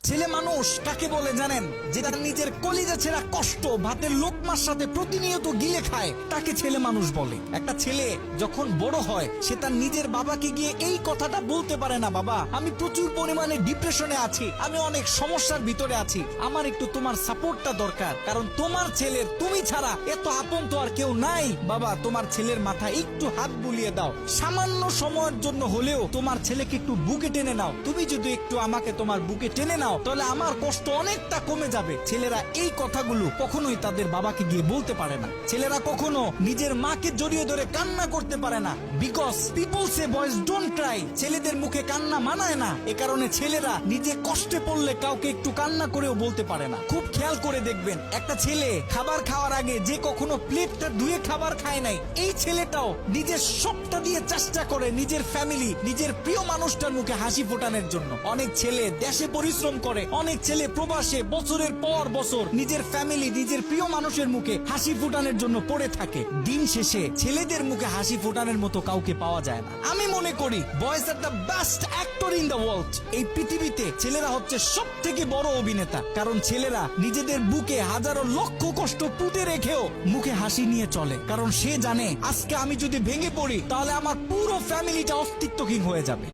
ছেলে মানুষ কাকে বলে জানেন? যেটা নিজের কলিজা ছেঁড়া কষ্ট ভাতের লোকমার সাথে প্রতিনিয়ত গিলে খায়, তাকে ছেলে মানুষ বলে। একটা ছেলে যখন বড় হয়, সে তার নিজের বাবাকে গিয়ে এই কথাটা বলতে পারে না, বাবা আমি প্রচুর পরিমাণে ডিপ্রেশনে আছি, আমি অনেক সমস্যার ভিতরে আছি, আমার একটু তোমার সাপোর্টটা দরকার, কারণ তোমার ছেলের তুমি ছাড়া এত আপন তো আর কেউ নাই। বাবা তোমার ছেলের মাথায় একটু হাত বুলিয়ে দাও, সামান্য সময়ের জন্য হলেও তোমার ছেলেকে একটু বুকে টেনে নাও। তুমি যদি একটু আমাকে তোমার বুকে টেনে নাও, তাহলে আমার কষ্ট অনেকটা কমে যাবে। ছেলেরা এই কথাগুলো কখনোই তাদের বাবাকে গিয়ে বলতে পারে না। ছেলেরা কখনো নিজের মাকে জড়িয়ে ধরে কান্না করতে পারে না, because people say boys don't Cry. ছেলেদের মুখে কান্না মানায় না, এ কারণে ছেলেরা নিজে কষ্টে পড়লে কাউকে একটু কান্না করেও বলতে পারে না। খুব খেয়াল করে দেখবেন, একটা ছেলে খাবার খাওয়ার আগে যে কখনো প্লেটটা ধুয়ে খাবার খায় নাই, এই ছেলেটাও নিজের সবটা দিয়ে চেষ্টা করে নিজের ফ্যামিলি, নিজের প্রিয় মানুষটার মুখে হাসি ফোটানোর জন্য। অনেক ছেলে দেশে পরিশ্রম করে, অনেক ছেলে প্রবাসে বছরের পর বছর নিজের ফ্যামিলি, নিজের প্রিয় মানুষের মুখে হাসি ফোটানোর জন্য পড়ে থাকে। দিন শেষে ছেলেদের মুখে হাসি ফোটানোর মতো কাউকে পাওয়া যায় না। আমি মনে করি boys are the best actor in the world. এই পৃথিবীতে ছেলেরা হচ্ছে সব থেকে বড় অভিনেতা, কারণ ছেলেরা নিজেদের বুকে হাজারো লক্ষ কষ্ট পুঁতে রেখেও মুখে হাসি নিয়ে চলে, কারণ সে জানে আজকে আমি যদি ভেঙে পড়ি তাহলে আমার পুরো ফ্যামিলিটা অস্তিত্বহীন হয়ে যাবে।